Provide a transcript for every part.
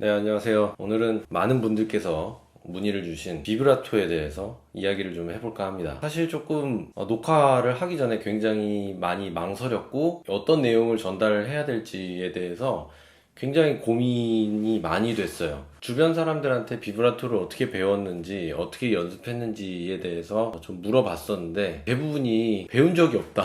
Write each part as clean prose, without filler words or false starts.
네, 안녕하세요. 오늘은 많은 분들께서 문의를 주신 비브라토에 대해서 이야기를 좀 해볼까 합니다. 사실 조금 녹화를 하기 전에 굉장히 많이 망설였고 어떤 내용을 전달해야 될지에 대해서 굉장히 고민이 많이 됐어요. 주변 사람들한테 비브라토를 어떻게 배웠는지, 어떻게 연습했는지에 대해서 좀 물어봤었는데 대부분이 배운 적이 없다.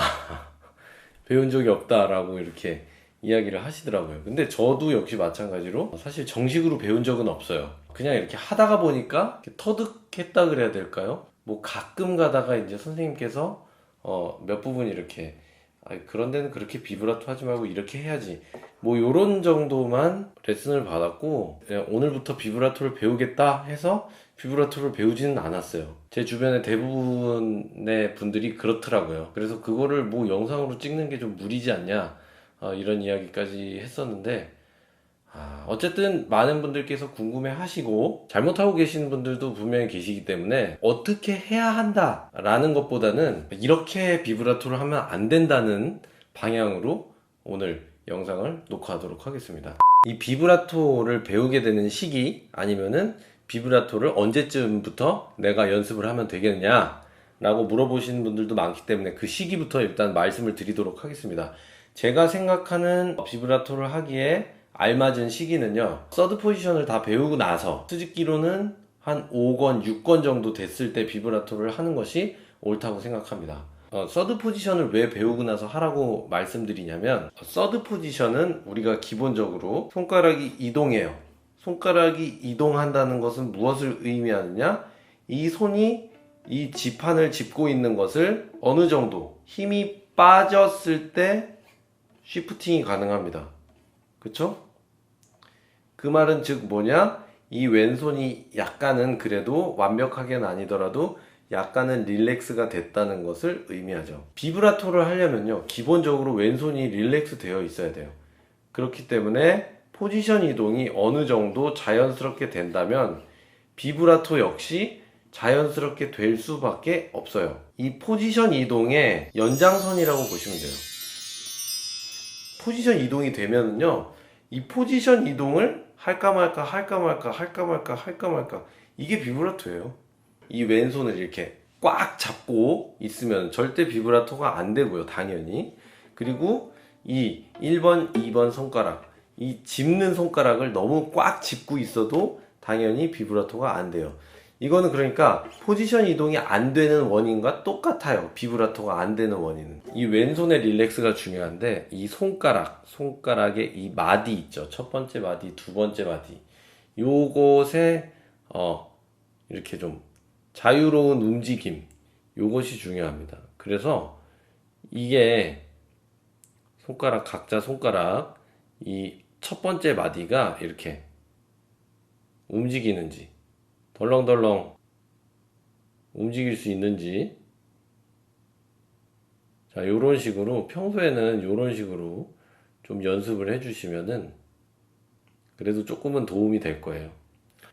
배운 적이 없다라고 이렇게 이야기를 하시더라고요. 근데 저도 역시 마찬가지로 사실 정식으로 배운 적은 없어요. 그냥 이렇게 하다가 보니까 이렇게 터득했다 그래야 될까요? 뭐 가끔 가다가 이제 선생님께서 몇 부분 이렇게 그런 데는 그렇게 비브라토 하지 말고 이렇게 해야지 뭐 요런 정도만 레슨을 받았고 그냥 오늘부터 비브라토를 배우겠다 해서 비브라토를 배우지는 않았어요. 제 주변에 대부분의 분들이 그렇더라고요. 그래서 그거를 뭐 영상으로 찍는 게 좀 무리지 않냐 이런 이야기까지 했었는데 어쨌든 많은 분들께서 궁금해 하시고 잘못하고 계시는 분들도 분명히 계시기 때문에 어떻게 해야 한다 라는 것보다는 이렇게 비브라토를 하면 안 된다는 방향으로 오늘 영상을 녹화하도록 하겠습니다. 이 비브라토를 배우게 되는 시기 아니면은 비브라토를 언제쯤부터 내가 연습을 하면 되겠냐 라고 물어보시는 분들도 많기 때문에 그 시기부터 일단 말씀을 드리도록 하겠습니다. 제가 생각하는 비브라토를 하기에 알맞은 시기는요, 서드 포지션을 다 배우고 나서 수직기로는 한 5권, 6권 정도 됐을 때 비브라토를 하는 것이 옳다고 생각합니다. 서드 포지션을 왜 배우고 나서 하라고 말씀드리냐면 서드 포지션은 우리가 기본적으로 손가락이 이동해요. 손가락이 이동한다는 것은 무엇을 의미하느냐? 이 손이 이 지판을 짚고 있는 것을 어느 정도 힘이 빠졌을 때 쉬프팅이 가능합니다. 그쵸? 그 말은 즉 뭐냐? 이 왼손이 약간은 그래도 완벽하게는 아니더라도 약간은 릴렉스가 됐다는 것을 의미하죠. 비브라토를 하려면요, 기본적으로 왼손이 릴렉스 되어 있어야 돼요. 그렇기 때문에 포지션 이동이 어느 정도 자연스럽게 된다면 비브라토 역시 자연스럽게 될 수밖에 없어요. 이 포지션 이동의 연장선이라고 보시면 돼요. 포지션 이동이 되면은요, 이 포지션 이동을 할까 말까 할까 말까 할까 말까 할까 말까 이게 비브라토예요. 이 왼손을 이렇게 꽉 잡고 있으면 절대 비브라토가 안 되고요, 당연히. 그리고 이 1번, 2번 손가락, 이 짚는 손가락을 너무 꽉 짚고 있어도 당연히 비브라토가 안 돼요. 이거는 그러니까 포지션 이동이 안 되는 원인과 똑같아요. 비브라토가 안 되는 원인은. 이 왼손의 릴렉스가 중요한데 이 손가락의 이 마디 있죠. 첫 번째 마디, 두 번째 마디. 요것에 이렇게 좀 자유로운 움직임. 요것이 중요합니다. 그래서 이게 각자 손가락 이 첫 번째 마디가 이렇게 움직이는지 덜렁덜렁 움직일 수 있는지 자 요런 식으로 평소에는 요런 식으로 좀 연습을 해주시면은 그래도 조금은 도움이 될 거예요.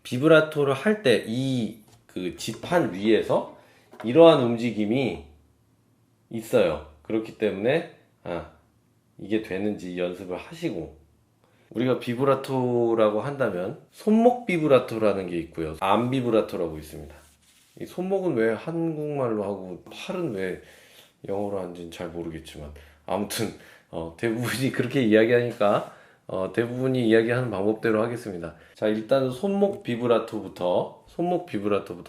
비브라토를 할 때 이 그 지판 위에서 이러한 움직임이 있어요. 그렇기 때문에 이게 되는지 연습을 하시고 우리가 비브라토라고 한다면 손목 비브라토라는 게 있고요. 암 비브라토라고 있습니다. 이 손목은 왜 한국말로 하고 팔은 왜 영어로 하는지는 잘 모르겠지만 아무튼 대부분이 그렇게 이야기하니까 대부분이 이야기하는 방법대로 하겠습니다. 자, 일단 손목 비브라토부터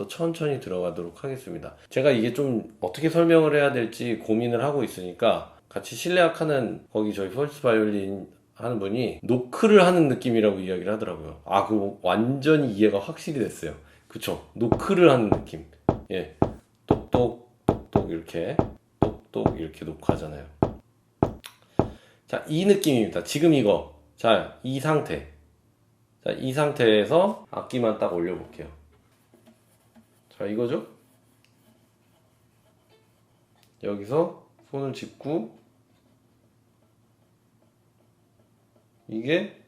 천천히 들어가도록 하겠습니다. 제가 이게 좀 어떻게 설명을 해야 될지 고민을 하고 있으니까 같이 실내악하는 거기 저희 펄스 바이올린 하는 분이 노크를 하는 느낌이라고 이야기를 하더라고요. 그거 완전히 이해가 확실히 됐어요. 그쵸? 노크를 하는 느낌. 예. 똑똑, 똑똑 이렇게, 똑똑 이렇게 노크하잖아요. 자, 이 느낌입니다. 지금 이거. 자, 이 상태. 자, 이 상태에서 악기만 딱 올려볼게요. 자, 이거죠? 여기서 손을 짚고 이게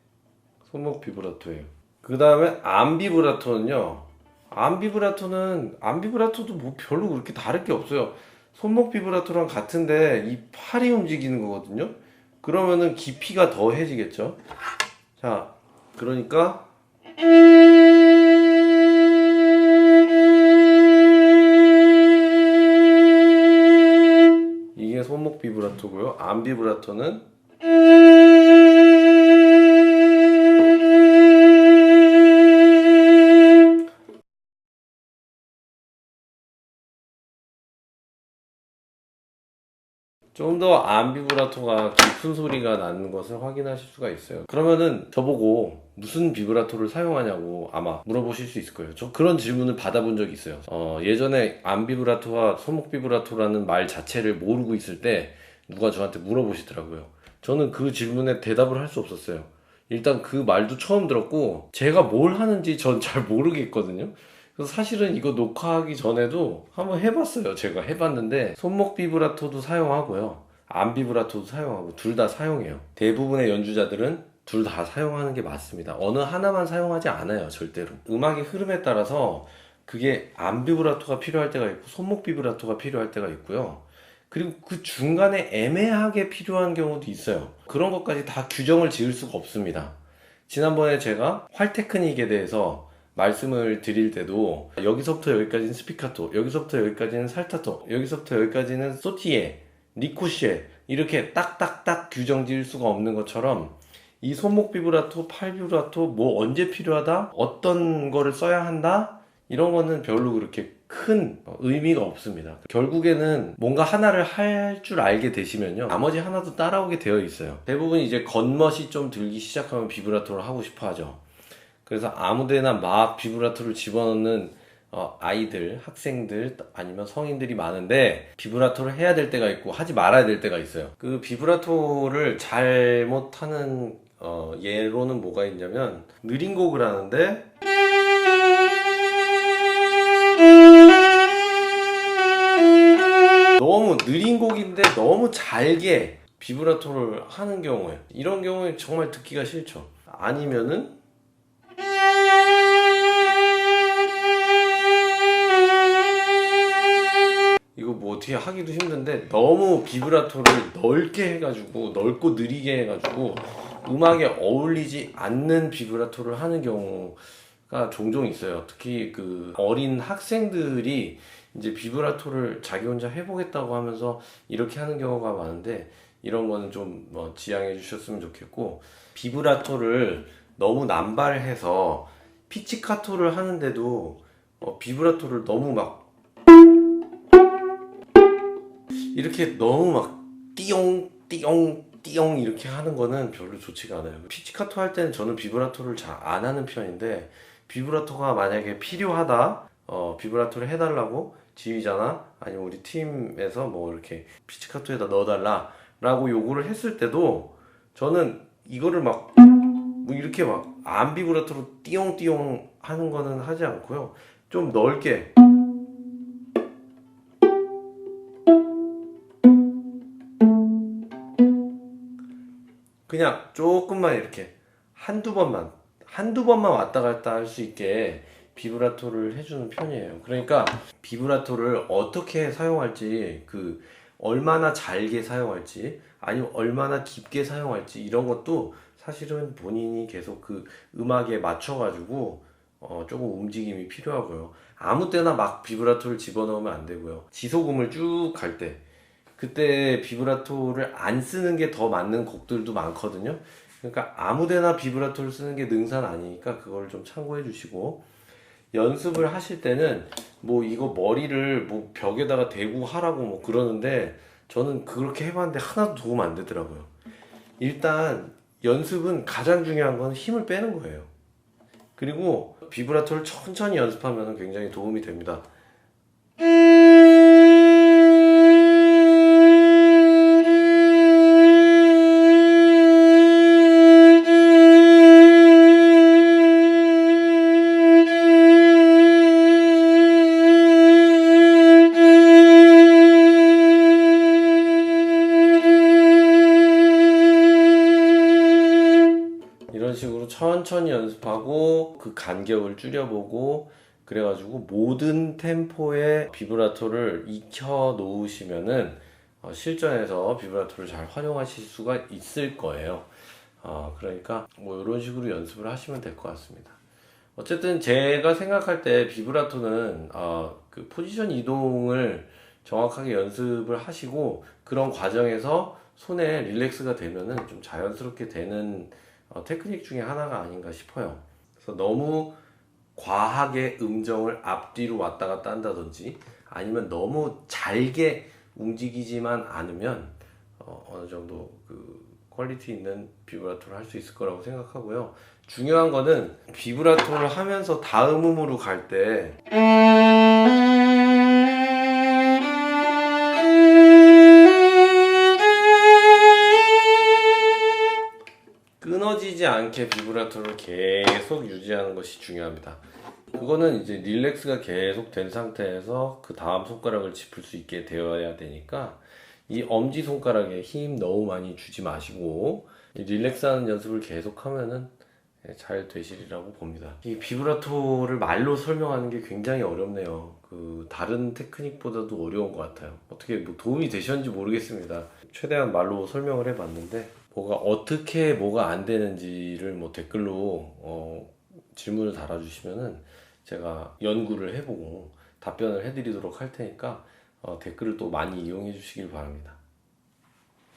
손목 비브라토예요. 그 다음에 암 비브라토는요. 암 비브라토도 뭐 별로 그렇게 다를 게 없어요. 손목 비브라토랑 같은데 이 팔이 움직이는 거거든요. 그러면은 깊이가 더해지겠죠. 자, 그러니까 비브라토고요. 암 비브라토는 좀 더 암비브라토가 깊은 소리가 나는 것을 확인하실 수가 있어요. 그러면은 저보고 무슨 비브라토를 사용하냐고 아마 물어보실 수 있을 거예요. 저 그런 질문을 받아본 적이 있어요. 예전에 암비브라토와 손목 비브라토라는 말 자체를 모르고 있을 때 누가 저한테 물어보시더라고요. 저는 그 질문에 대답을 할 수 없었어요. 일단 그 말도 처음 들었고 제가 뭘 하는지 전 잘 모르겠거든요. 그래서 사실은 이거 녹화하기 전에도 한번 해봤어요. 제가 해봤는데 손목 비브라토도 사용하고요, 암 비브라토도 사용하고 둘 다 사용해요. 대부분의 연주자들은 둘 다 사용하는 게 맞습니다. 어느 하나만 사용하지 않아요, 절대로. 음악의 흐름에 따라서 그게 암 비브라토가 필요할 때가 있고 손목 비브라토가 필요할 때가 있고요. 그리고 그 중간에 애매하게 필요한 경우도 있어요. 그런 것까지 다 규정을 지을 수가 없습니다. 지난번에 제가 활 테크닉에 대해서 말씀을 드릴 때도 여기서부터 여기까지는 스피카토, 여기서부터 여기까지는 살타토, 여기서부터 여기까지는 소티에, 리코시에 이렇게 딱딱딱 규정 지을 수가 없는 것처럼 이 손목 비브라토, 팔 비브라토 뭐 언제 필요하다, 어떤 거를 써야 한다, 이런 거는 별로 그렇게 큰 의미가 없습니다. 결국에는 뭔가 하나를 할 줄 알게 되시면요, 나머지 하나도 따라오게 되어 있어요. 대부분 이제 겉멋이 좀 들기 시작하면 비브라토를 하고 싶어 하죠. 그래서 아무데나 막 비브라토를 집어넣는 아이들, 학생들 아니면 성인들이 많은데 비브라토를 해야 될 때가 있고 하지 말아야 될 때가 있어요. 그 비브라토를 잘못하는 예로는 뭐가 있냐면, 느린 곡을 하는데 너무 느린 곡인데 너무 잘게 비브라토를 하는 경우에, 이런 경우에 정말 듣기가 싫죠. 아니면은 이거 뭐 어떻게 하기도 힘든데 너무 비브라토를 넓게 해가지고, 넓고 느리게 해가지고 음악에 어울리지 않는 비브라토를 하는 경우가 종종 있어요. 특히 그 어린 학생들이 이제 비브라토를 자기 혼자 해보겠다고 하면서 이렇게 하는 경우가 많은데, 이런 거는 좀 지양해 주셨으면 좋겠고, 비브라토를 너무 남발해서 피치카토를 하는데도 비브라토를 너무 막 이렇게 너무 막 띠용 띠용 띠용 이렇게 하는 거는 별로 좋지가 않아요. 피치카토 할 때는 저는 비브라토를 잘 안 하는 편인데, 비브라토가 만약에 필요하다, 비브라토를 해달라고 지휘자나 아니면 우리 팀에서 뭐 이렇게 피치카토에다 넣어달라 라고 요구를 했을 때도 저는 이거를 막 뭐 이렇게 막 안 비브라토로 띠용띠용 하는 거는 하지 않고요, 좀 넓게 그냥 조금만 이렇게 한두 번만 왔다 갔다 할 수 있게 비브라토를 해주는 편이에요. 그러니까 비브라토를 어떻게 사용할지, 그 얼마나 잘게 사용할지 아니면 얼마나 깊게 사용할지, 이런 것도 사실은 본인이 계속 그 음악에 맞춰가지고 조금 움직임이 필요하고요. 아무 때나 막 비브라토를 집어넣으면 안 되고요. 지소금을 쭉 갈 때, 그때 비브라토를 안 쓰는 게 더 맞는 곡들도 많거든요. 그러니까 아무데나 비브라토를 쓰는 게 능사는 아니니까 그걸 좀 참고해 주시고, 연습을 하실 때는 뭐 이거 머리를 뭐 벽에다가 대고 하라고 뭐 그러는데, 저는 그렇게 해봤는데 하나도 도움 안 되더라고요. 일단 연습은 가장 중요한 건 힘을 빼는 거예요. 그리고 비브라토를 천천히 연습하면 굉장히 도움이 됩니다. 이런 식으로 천천히 연습하고 그 간격을 줄여보고, 그래가지고 모든 템포의 비브라토를 익혀 놓으시면은 실전에서 비브라토를 잘 활용하실 수가 있을 거예요. 그러니까 뭐 이런 식으로 연습을 하시면 될 것 같습니다. 어쨌든 제가 생각할 때 비브라토는 그 포지션 이동을 정확하게 연습을 하시고 그런 과정에서 손에 릴렉스가 되면은 좀 자연스럽게 되는 테크닉 중에 하나가 아닌가 싶어요. 그래서 너무 과하게 음정을 앞뒤로 왔다 갔다 한다든지 아니면 너무 잘게 움직이지만 않으면 어느 정도 그 퀄리티 있는 비브라토를 할 수 있을 거라고 생각하고요. 중요한 거는 비브라토를 하면서 다음 음으로 갈 때 끊어지지 않게 비브라토를 계속 유지하는 것이 중요합니다. 그거는 이제 릴렉스가 계속 된 상태에서 그 다음 손가락을 짚을 수 있게 되어야 되니까 이 엄지손가락에 힘 너무 많이 주지 마시고 이 릴렉스하는 연습을 계속 하면은 잘 되시리라고 봅니다. 이 비브라토를 말로 설명하는 게 굉장히 어렵네요. 그 다른 테크닉보다도 어려운 것 같아요. 어떻게 뭐 도움이 되셨는지 모르겠습니다. 최대한 말로 설명을 해봤는데 뭐가 어떻게 뭐가 안 되는지를 뭐 댓글로 질문을 달아주시면은 제가 연구를 해보고 답변을 해드리도록 할 테니까 댓글을 또 많이 이용해 주시길 바랍니다.